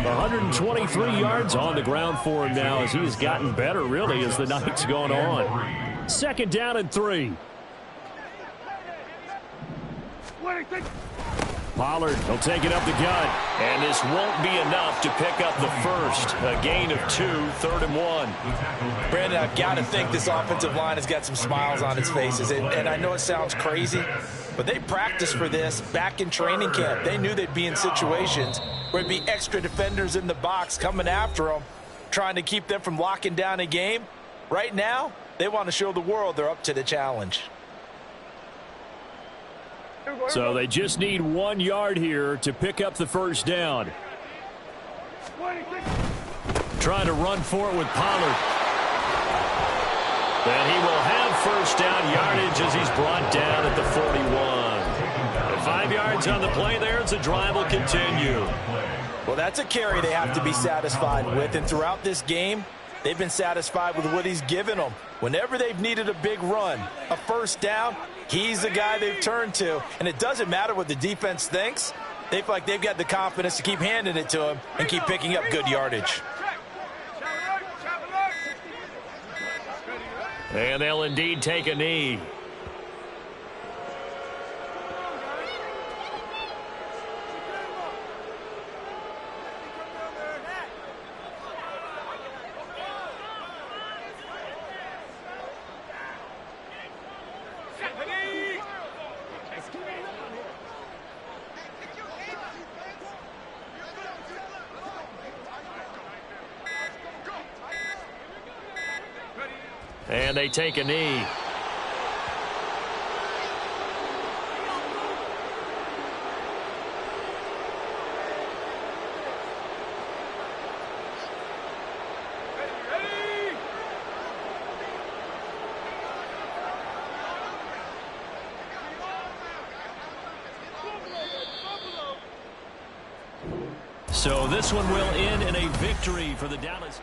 Speaker 1: 123 yards on the ground for him now as he has gotten better, really, as the night's gone on. Second down and 3. Pollard will take it up the gut. And this won't be enough to pick up the first. A gain of 2, 3rd and 1.
Speaker 6: Brandon, I've got to think this offensive line has got some smiles on its faces. And I know it sounds crazy, but they practiced for this back in training camp. They knew they'd be in situations where there'd be extra defenders in the box coming after them, trying to keep them from locking down a game. Right now, they want to show the world they're up to the challenge.
Speaker 1: So they just need 1 yard here to pick up the first down. Trying to run for it with Pollard. And he will have first down yardage as he's brought down at the 41. 5 yards on the play there as the drive will continue.
Speaker 6: Well, that's a carry they have to be satisfied with. And throughout this game, they've been satisfied with what he's given them. Whenever they've needed a big run, a first down, he's the guy they've turned to. And it doesn't matter what the defense thinks. They feel like they've got the confidence to keep handing it to him and keep picking up good yardage.
Speaker 1: And they'll indeed take a knee. And they take a knee. So this one will end in a victory for the Dallas.